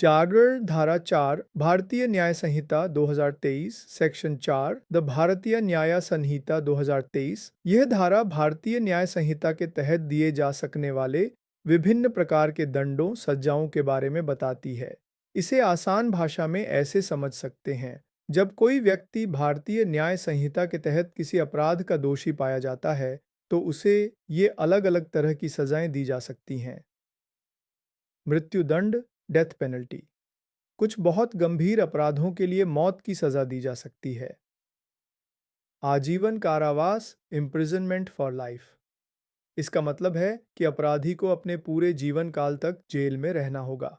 जागरण धारा 4 भारतीय न्याय संहिता 2023 सेक्शन 4 द भारतीय न्याय संहिता 2023। यह धारा भारतीय न्याय संहिता के तहत दिए जा सकने वाले विभिन्न प्रकार के दंडों सजाओं के बारे में बताती है। इसे आसान भाषा में ऐसे समझ सकते हैं, जब कोई व्यक्ति भारतीय न्याय संहिता के तहत किसी अपराध का दोषी पाया जाता है तो उसे ये अलग अलग तरह की सजाएं दी जा सकती हैं। मृत्युदंड, डेथ पेनल्टी। कुछ बहुत गंभीर अपराधों के लिए मौत की सजा दी जा सकती है। आजीवन कारावास, इम्प्रिजनमेंट फॉर लाइफ। इसका मतलब है कि अपराधी को अपने पूरे जीवन काल तक जेल में रहना होगा।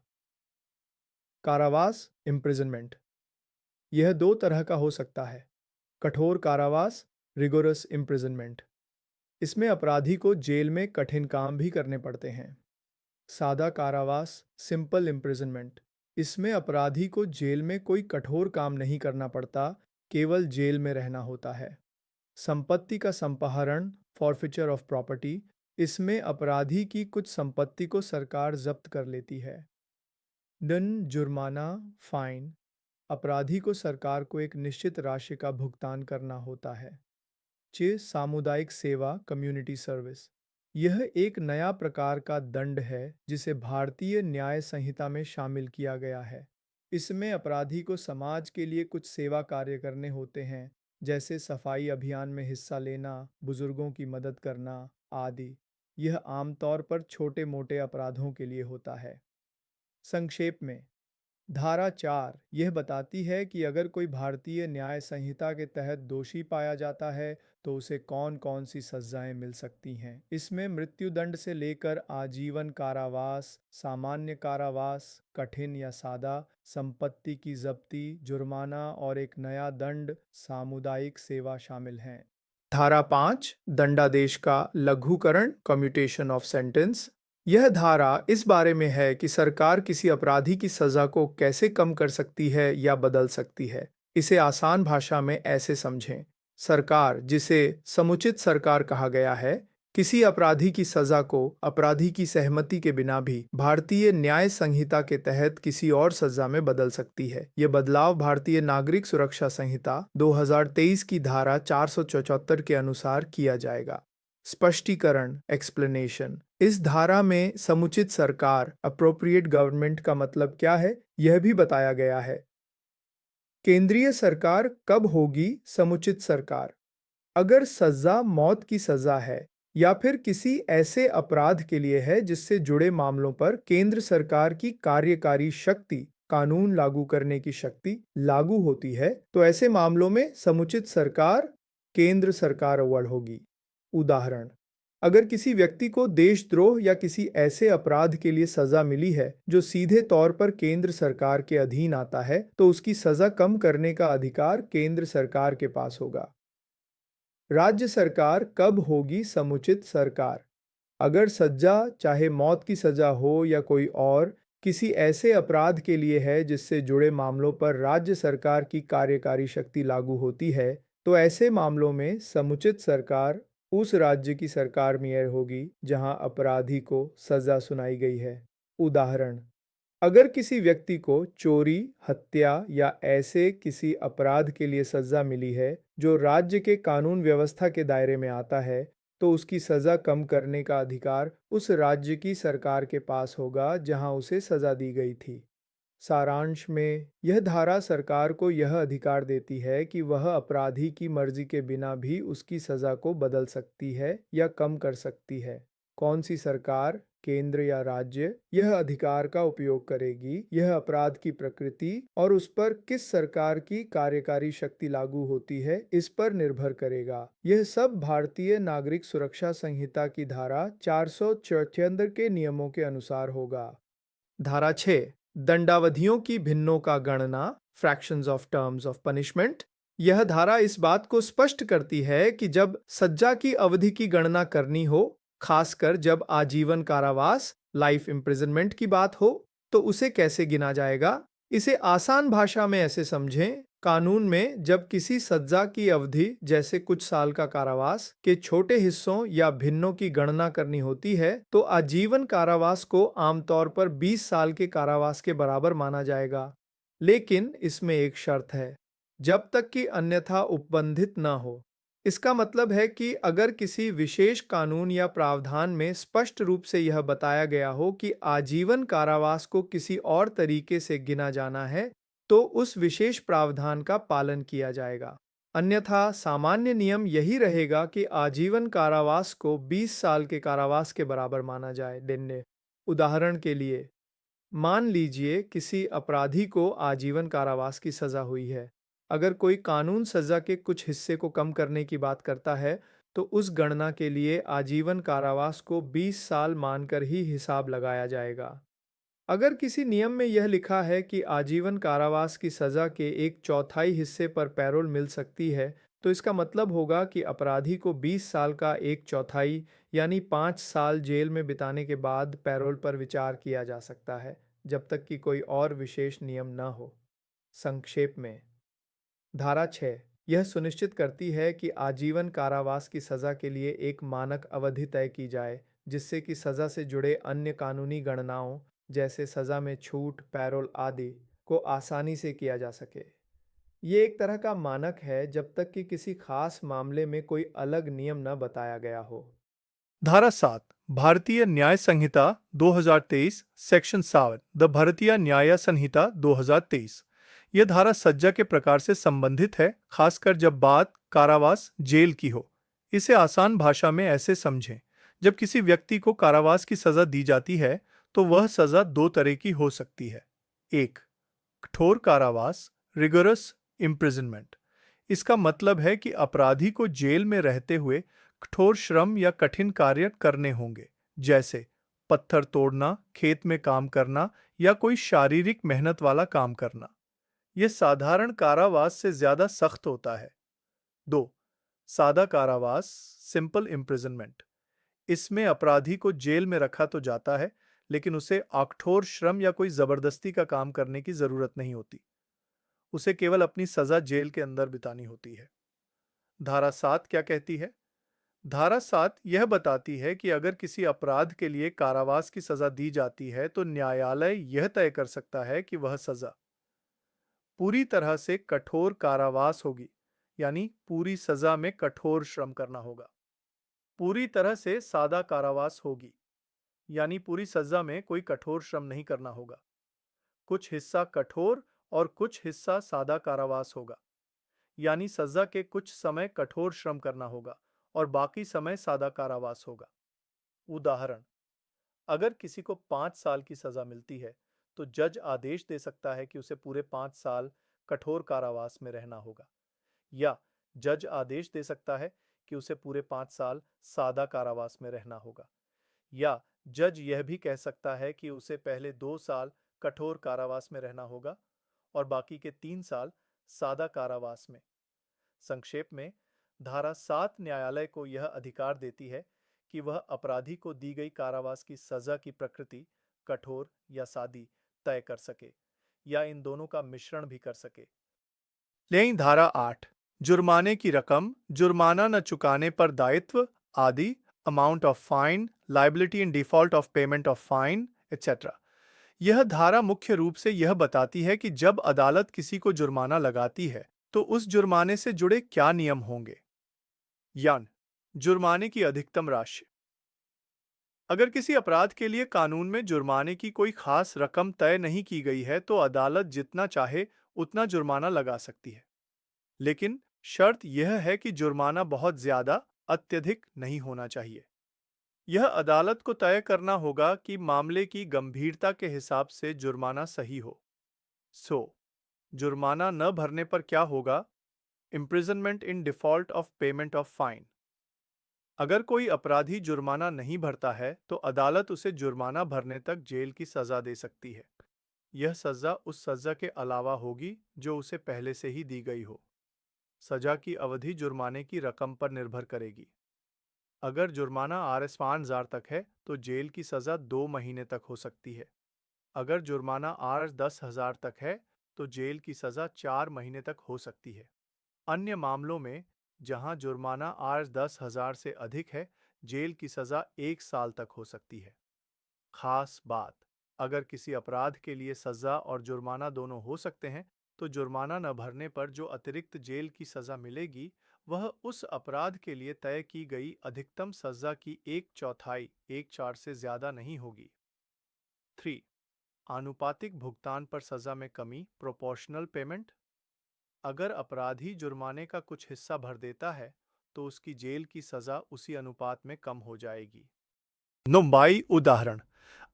कारावास, इम्प्रिजनमेंट, यह दो तरह का हो सकता है। कठोर कारावास, रिगोरस इम्प्रिजनमेंट, इसमें अपराधी को जेल में कठिन काम भी करने पड़ते हैं। सादा कारावास, सिंपल इम्प्रिजनमेंट, इसमें अपराधी को जेल में कोई कठोर काम नहीं करना पड़ता, केवल जेल में रहना होता है। संपत्ति का संपाहरण, फॉरफिचर ऑफ प्रॉपर्टी, इसमें अपराधी की कुछ संपत्ति को सरकार जब्त कर लेती है। दंड, जुर्माना, फाइन, अपराधी को सरकार को एक निश्चित राशि का भुगतान करना होता है। 6. सामुदायिक सेवा, कम्युनिटी सर्विस, यह एक नया प्रकार का दंड है जिसे भारतीय न्याय संहिता में शामिल किया गया है। इसमें अपराधी को समाज के लिए कुछ सेवा कार्य करने होते हैं, जैसे सफाई अभियान में हिस्सा लेना, बुजुर्गों की मदद करना आदि। यह आमतौर पर छोटे मोटे अपराधों के लिए होता है। संक्षेप में, धारा 4 यह बताती है कि अगर कोई भारतीय न्याय संहिता के तहत दोषी पाया जाता है तो उसे कौन कौन सी सजाएं मिल सकती हैं। इसमें मृत्युदंड से लेकर आजीवन कारावास, सामान्य कारावास, कठिन या सादा, संपत्ति की जब्ती, जुर्माना और एक नया दंड सामुदायिक सेवा शामिल हैं। धारा 5 दंडादेश का लघुकरण, कम्यूटेशन ऑफ सेंटेंस, यह धारा इस बारे में है कि सरकार किसी अपराधी की सजा को कैसे कम कर सकती है या बदल सकती है। इसे आसान भाषा में ऐसे समझें। सरकार, जिसे समुचित सरकार कहा गया है, किसी अपराधी की सजा को अपराधी की सहमति के बिना भी भारतीय न्याय संहिता के तहत किसी और सजा में बदल सकती है। यह बदलाव भारतीय नागरिक सुरक्षा संहिता 2023 की धारा 474 के अनुसार किया जाएगा। स्पष्टीकरण, एक्सप्लेनेशन, इस धारा में समुचित सरकार, अप्रोप्रिएट गवर्नमेंट का मतलब क्या है यह भी बताया गया है। केंद्रीय सरकार कब होगी समुचित सरकार? अगर सजा मौत की सजा है या फिर किसी ऐसे अपराध के लिए है जिससे जुड़े मामलों पर केंद्र सरकार की कार्यकारी शक्ति, कानून लागू करने की शक्ति लागू होती है, तो ऐसे मामलों में समुचित सरकार केंद्र सरकार अव्वल होगी। उदाहरण, अगर किसी व्यक्ति को देशद्रोह या किसी ऐसे अपराध के लिए सजा मिली है जो सीधे तौर पर केंद्र सरकार के अधीन आता है, तो उसकी सजा कम करने का अधिकार केंद्र सरकार के पास होगा। राज्य सरकार कब होगी समुचित सरकार? अगर सजा चाहे मौत की सजा हो या कोई और किसी ऐसे अपराध के लिए है जिससे जुड़े मामलों पर राज्य सरकार की कार्यकारी शक्ति लागू होती है, तो ऐसे मामलों में समुचित सरकार उस राज्य की सरकार में होगी जहां अपराधी को सजा सुनाई गई है। उदाहरण, अगर किसी व्यक्ति को चोरी, हत्या या ऐसे किसी अपराध के लिए सजा मिली है जो राज्य के कानून व्यवस्था के दायरे में आता है, तो उसकी सजा कम करने का अधिकार उस राज्य की सरकार के पास होगा जहां उसे सजा दी गई थी। सारांश में, यह धारा सरकार को यह अधिकार देती है कि वह अपराधी की मर्जी के बिना भी उसकी सजा को बदल सकती है या कम कर सकती है। कौन सी सरकार, केंद्र या राज्य, यह अधिकार का उपयोग करेगी, यह अपराध की प्रकृति और उस पर किस सरकार की कार्यकारी शक्ति लागू होती है, इस पर निर्भर करेगा। यह सब भारतीय नागरिक सुरक्षा संहिता की धारा 474 के नियमों के अनुसार होगा। धारा 6 दंडावधियों की भिन्नों का गणना, fractions of terms of punishment, यह धारा इस बात को स्पष्ट करती है कि जब सज्जा की अवधि की गणना करनी हो, खासकर जब आजीवन कारावास, लाइफ इम्प्रिजनमेंट की बात हो, तो उसे कैसे गिना जाएगा। इसे आसान भाषा में ऐसे समझें, कानून में जब किसी सजा की अवधि जैसे कुछ साल का कारावास के छोटे हिस्सों या भिन्नों की गणना करनी होती है, तो आजीवन कारावास को आमतौर पर 20 साल के कारावास के बराबर माना जाएगा। लेकिन इसमें एक शर्त है, जब तक कि अन्यथा उपबंधित न हो। इसका मतलब है कि अगर किसी विशेष कानून या प्रावधान में स्पष्ट रूप से यह बताया गया हो कि आजीवन कारावास को किसी और तरीके से गिना जाना है, तो उस विशेष प्रावधान का पालन किया जाएगा। अन्यथा सामान्य नियम यही रहेगा कि आजीवन कारावास को 20 साल के कारावास के बराबर माना जाए। डिन्ने उदाहरण के लिए, मान लीजिए किसी अपराधी को आजीवन कारावास की सजा हुई है। अगर कोई कानून सजा के कुछ हिस्से को कम करने की बात करता है, तो उस गणना के लिए आजीवन कारावास को 20 साल मानकर ही हिसाब लगाया जाएगा। अगर किसी नियम में यह लिखा है कि आजीवन कारावास की सजा के एक चौथाई हिस्से पर पैरोल मिल सकती है, तो इसका मतलब होगा कि अपराधी को 20 साल का एक चौथाई यानी 5 साल जेल में बिताने के बाद पैरोल पर विचार किया जा सकता है, जब तक कि कोई और विशेष नियम न हो। संक्षेप में, धारा 6 यह सुनिश्चित करती है कि आजीवन कारावास की सजा के लिए एक मानक अवधि तय की जाए, जिससे कि सजा से जुड़े अन्य कानूनी गणनाओं जैसे सजा में छूट, पैरोल आदि को आसानी से किया जा सके। ये एक तरह का मानक है जब तक कि किसी खास मामले में कोई अलग नियम न बताया गया हो। धारा 7 भारतीय न्याय संहिता 2023 सेक्शन 7 द भारतीय न्याय संहिता 2023। यह धारा सज्जा के प्रकार से संबंधित है, खासकर जब बात कारावास जेल की हो। इसे आसान भाषा में ऐसे समझें, जब किसी व्यक्ति को कारावास की सजा दी जाती है तो वह सजा दो तरह की हो सकती है। एक, कठोर कारावास रिगोरस इम्प्रिजनमेंट। इसका मतलब है कि अपराधी को जेल में रहते हुए कठोर श्रम या कठिन कार्य करने होंगे, जैसे पत्थर तोड़ना, खेत में काम करना या कोई शारीरिक मेहनत वाला काम करना। यह साधारण कारावास से ज्यादा सख्त होता है। 2, सादा कारावास सिंपल इम्प्रिजनमेंट। इसमें अपराधी को जेल में रखा तो जाता है, लेकिन उसे कठोर श्रम या कोई जबरदस्ती का काम करने की जरूरत नहीं होती। उसे केवल अपनी सजा जेल के अंदर बितानी होती है। धारा 7 क्या कहती है? धारा 7 यह बताती है कि अगर किसी अपराध के लिए कारावास की सजा दी जाती है तो न्यायालय यह तय कर सकता है कि वह सजा पूरी तरह से कठोर कारावास होगी, यानी पूरी सजा में कठोर श्रम करना होगा। पूरी तरह से सादा कारावास होगी, यानी पूरी सजा में कोई कठोर श्रम नहीं करना होगा। कुछ हिस्सा कठोर और कुछ हिस्सा सादा कारावास होगा, यानी सजा के कुछ समय कठोर श्रम करना होगा और बाकी समय सादा कारावास होगा। उदाहरण, अगर किसी को 5 साल की सजा मिलती है तो जज आदेश दे सकता है कि उसे पूरे 5 साल कठोर कारावास में रहना होगा, या जज आदेश दे सकता है कि उसे पूरे 5 साल सादा कारावास में रहना होगा, या जज यह भी कह सकता है कि उसे पहले 2 साल कठोर कारावास में रहना होगा और बाकी के 3 साल सादा कारावास में। संक्षेप में, धारा 7 न्यायालय को यह अधिकार देती है कि वह अपराधी को दी गई कारावास की सजा की प्रकृति कठोर या सादी तय कर सके, या इन दोनों का मिश्रण भी कर सके। लेकिन धारा 8 जुर्माने की रकम, जुर्माना न चुकाने पर दायित्व आदि, amount of fine, liability in default of payment of fine etcetera. यह धारा मुख्य रूप से यह बताती है कि जब अदालत किसी को जुर्माना लगाती है तो उस जुर्माने से जुड़े क्या नियम होंगे। यान जुर्माने की अधिकतम राशि। अगर किसी अपराध के लिए कानून में जुर्माने की कोई खास रकम तय नहीं की गई है तो अदालत जितना चाहे उतना जुर्माना लगा सकती है, लेकिन शर्त यह है कि जुर्माना बहुत ज्यादा, अत्यधिक नहीं होना चाहिए। यह अदालत को तय करना होगा कि मामले की गंभीरता के हिसाब से जुर्माना सही हो। जुर्माना न भरने पर क्या होगा? Imprisonment in default of payment of fine. अगर कोई अपराधी जुर्माना नहीं भरता है तो अदालत उसे जुर्माना भरने तक जेल की सजा दे सकती है। यह सजा उस सजा के अलावा होगी जो उसे पहले से ही दी गई हो। सजा की अवधि जुर्माने की रकम पर निर्भर करेगी। अगर जुर्माना Rs 5,000 तक है तो जेल की सजा 2 महीने तक हो सकती है। अगर जुर्माना Rs 10,000 तक है तो जेल की सजा 4 महीने तक हो सकती है। अन्य मामलों में, जहां जुर्माना आर 10,000 से अधिक है, जेल की सजा 1 साल तक हो सकती है। खास बात, अगर किसी अपराध के लिए सजा और जुर्माना दोनों हो सकते हैं, तो जुर्माना न भरने पर जो अतिरिक्त जेल की सजा मिलेगी, वह उस अपराध के लिए तय की गई अधिकतम सजा की 1/4 1/4 से ज्यादा नहीं होगी। 3. आनुपातिक भुगतान पर सजा में कमी, प्रोपोर्शनल पेमेंट। अगर अपराधी जुर्माने का कुछ हिस्सा भर देता है, तो उसकी जेल की सजा उसी अनुपात में कम हो जाएगी। मुंबई उदाहरण,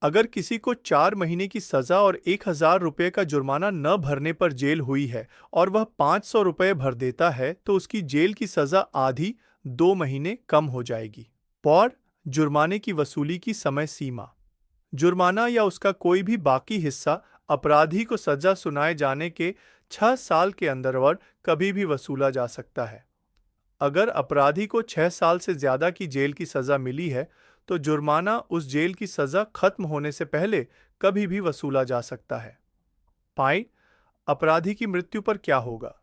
अगर किसी को 4 महीने की सजा और 1,000 रुपये का जुर्माना न भरने पर जेल हुई है और वह 500 रुपये भर देता है, तो उसकी जेल की सजा आधी 2 महीने कम हो जाएगी। और जुर्माने की वसूली की समय सीमा, जुर्माना या उसका कोई भी बाकी हिस्सा अपराधी को सजा सुनाए जाने के 6 साल के अंदर कभी भी वसूला जा सकता है। अगर अपराधी को 6 साल से ज्यादा की जेल की सजा मिली है, तो जुर्माना उस जेल की सजा खत्म होने से पहले कभी भी वसूला जा सकता है। पाई, अपराधी की मृत्यु पर क्या होगा?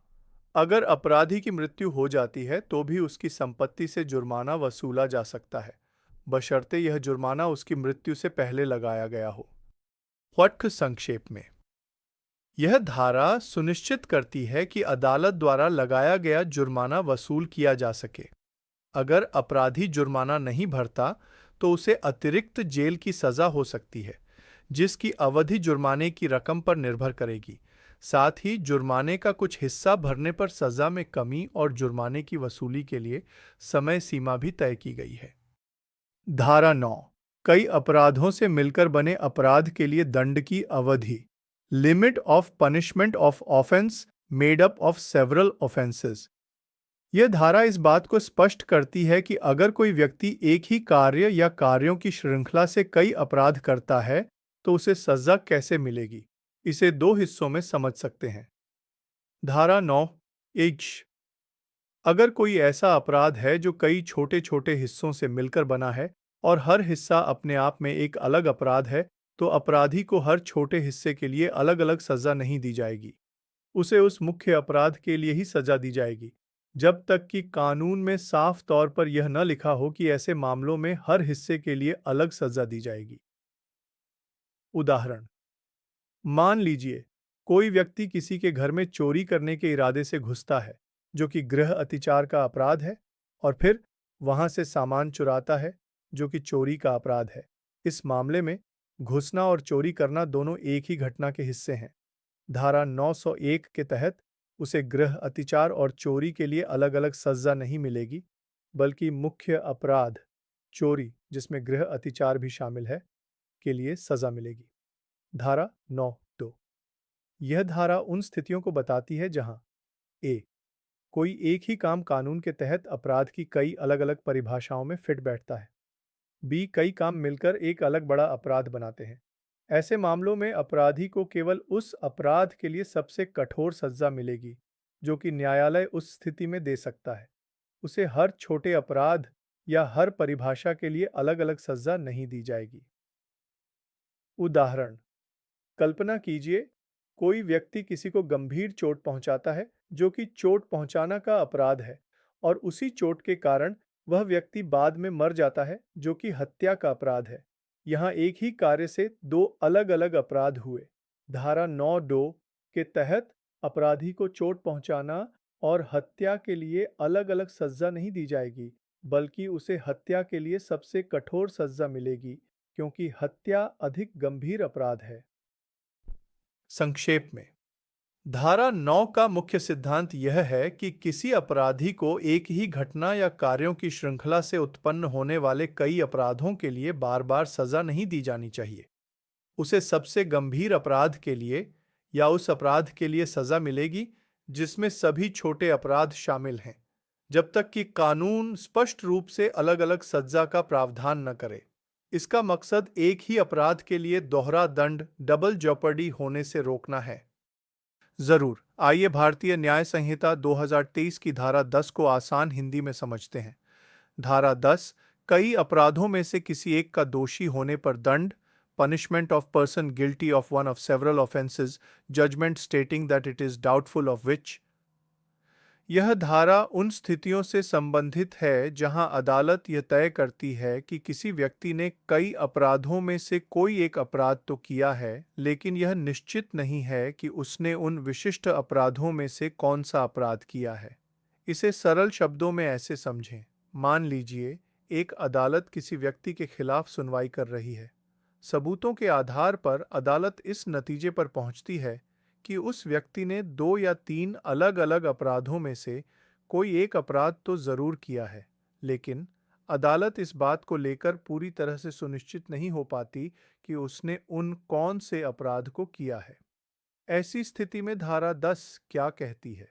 अगर अपराधी की मृत्यु हो जाती है, तो भी उसकी संपत्ति से जुर्माना वसूला जा सकता है, बशर्ते यह जुर्माना उसकी मृत्यु से पहले लगाया गया हो। व्याख्या संक्षेप में, यह धारा सुनिश्चित करती है कि अदालत द्वारा लगाया गया जुर्माना वसूल किया जा सके। अगर अपराधी जुर्माना नहीं भरता, तो उसे अतिरिक्त जेल की सजा हो सकती है, जिसकी अवधि जुर्माने की रकम पर निर्भर करेगी। साथ ही जुर्माने का कुछ हिस्सा भरने पर सजा में कमी और जुर्माने की वसूली के लिए समय सीमा भी तय की गई है। धारा 9, कई अपराधों से मिलकर बने अपराध के लिए दंड की अवधि। Limit of punishment of offence made up of several offences. यह धारा इस बात को स्पष्ट करती है कि अगर कोई व्यक्ति एक ही कार्य या कार्यों की श्रृंखला से कई अपराध करता है, तो उसे सजा कैसे मिलेगी। इसे 2 हिस्सों में समझ सकते हैं। धारा 9 एच, अगर कोई ऐसा अपराध है जो कई छोटे छोटे हिस्सों से मिलकर बना है और हर हिस्सा अपने आप में एक अलग अपराध है, तो अपराधी को हर छोटे हिस्से के लिए अलग अलग सजा नहीं दी जाएगी। उसे उस मुख्य अपराध के लिए ही सजा दी जाएगी, जब तक कि कानून में साफ तौर पर यह न लिखा हो कि ऐसे मामलों में हर हिस्से के लिए अलग सजा दी जाएगी। उदाहरण, मान लीजिए कोई व्यक्ति किसी के घर में चोरी करने के इरादे से घुसता है, जो कि गृह अतिचार का अपराध है, और फिर वहां से सामान चुराता है, जो कि चोरी का अपराध है। इस मामले में घुसना और चोरी करना दोनों एक ही घटना के हिस्से हैं। धारा 901 के तहत उसे गृह अतिचार और चोरी के लिए अलग अलग सजा नहीं मिलेगी, बल्कि मुख्य अपराध चोरी, जिसमें गृह अतिचार भी शामिल है, के लिए सजा मिलेगी। धारा 9(2), यह धारा उन स्थितियों को बताती है जहां ए, कोई एक ही काम कानून के तहत अपराध की कई अलग अलग परिभाषाओं में फिट बैठता है, बी, कई काम मिलकर एक अलग बड़ा अपराध बनाते हैं। ऐसे मामलों में अपराधी को केवल उस अपराध के लिए सबसे कठोर सजा मिलेगी जो कि न्यायालय उस स्थिति में दे सकता है। उसे हर छोटे अपराध या हर परिभाषा के लिए अलग अलग सजा नहीं दी जाएगी। उदाहरण, कल्पना कीजिए कोई व्यक्ति किसी को गंभीर चोट पहुंचाता है, जो कि चोट पहुंचाना का अपराध है, और उसी चोट के कारण वह व्यक्ति बाद में मर जाता है, जो कि हत्या का अपराध है। यहाँ एक ही कार्य से 2 अलग अलग अपराध हुए। धारा 9(2) के तहत अपराधी को चोट पहुंचाना और हत्या के लिए अलग अलग सजा नहीं दी जाएगी, बल्कि उसे हत्या के लिए सबसे कठोर सजा मिलेगी, क्योंकि हत्या अधिक गंभीर अपराध है। संक्षेप में, धारा 9 का मुख्य सिद्धांत यह है कि किसी अपराधी को एक ही घटना या कार्यों की श्रृंखला से उत्पन्न होने वाले कई अपराधों के लिए बार बार सजा नहीं दी जानी चाहिए। उसे सबसे गंभीर अपराध के लिए या उस अपराध के लिए सजा मिलेगी जिसमें सभी छोटे अपराध शामिल हैं, जब तक कि कानून स्पष्ट रूप से अलग अलग सजा का प्रावधान न करे। इसका मकसद एक ही अपराध के लिए दोहरा दंड, डबल जॉपर्डी होने से रोकना है। जरूर, आइए भारतीय न्याय संहिता 2023 की धारा 10 को आसान हिंदी में समझते हैं। धारा 10 कई अपराधों में से किसी एक का दोषी होने पर दंड, punishment of person guilty of one of several offenses, judgment stating that it is doubtful of which। यह धारा उन स्थितियों से संबंधित है जहां अदालत यह तय करती है कि किसी व्यक्ति ने कई अपराधों में से कोई एक अपराध तो किया है, लेकिन यह निश्चित नहीं है कि उसने उन विशिष्ट अपराधों में से कौन सा अपराध किया है। इसे सरल शब्दों में ऐसे समझें। मान लीजिए एक अदालत किसी व्यक्ति के खिलाफ सुनवाई कर रही है। सबूतों के आधार पर अदालत इस नतीजे पर पहुंचती है कि उस व्यक्ति ने 2 या 3 अलग-अलग अपराधों में से कोई एक अपराध तो जरूर किया है, लेकिन अदालत इस बात को लेकर पूरी तरह से सुनिश्चित नहीं हो पाती कि उसने उन कौन से अपराध को किया है। ऐसी स्थिति में धारा 10 क्या कहती है?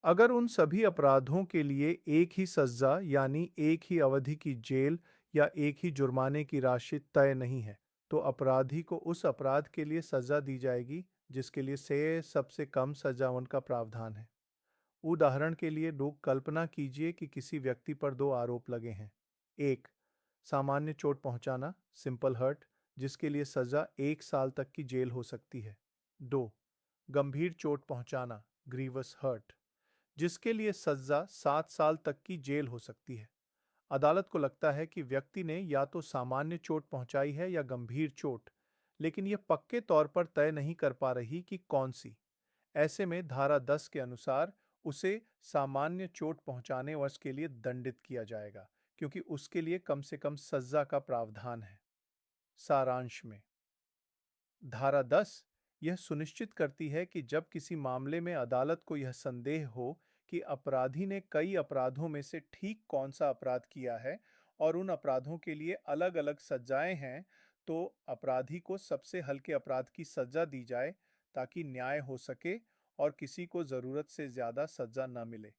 अगर उन सभी अपराधों के लिए एक ही सजा यानी एक ही अवधि की जेल या एक ही जुर्माने की राशि तय नहीं है, तो अपराधी को उस अपराध के लिए सजा दी जाएगी जिसके लिए से सबसे कम सजा उनका प्रावधान है। उदाहरण के लिए लोग कल्पना कीजिए कि किसी व्यक्ति पर 2 आरोप लगे हैं। एक, सामान्य चोट पहुंचाना, सिंपल हर्ट, जिसके लिए सजा 1 साल तक की जेल हो सकती है। 2, गंभीर चोट पहुंचाना, ग्रीवस हर्ट, जिसके लिए सजा 7 साल तक की जेल हो सकती है। अदालत को लगता है कि व्यक्ति ने या तो सामान्य चोट पहुंचाई है या गंभीर चोट, लेकिन यह पक्के तौर पर तय नहीं कर पा रही कि कौन सी। ऐसे में धारा 10 के अनुसार उसे सामान्य चोट पहुंचाने वर्ष के लिए दंडित किया जाएगा, क्योंकि उसके लिए कम से कम सजा का प्रावधान है। सारांश में धारा 10 यह सुनिश्चित करती है कि जब किसी मामले में अदालत को यह संदेह हो कि अपराधी ने कई अपराधों में से ठीक कौन सा अपराध किया है और उन अपराधों के लिए अलग-अलग सजाएं हैं, तो अपराधी को सबसे हल्के अपराध की सजा दी जाए ताकि न्याय हो सके और किसी को जरूरत से ज्यादा सजा न मिले।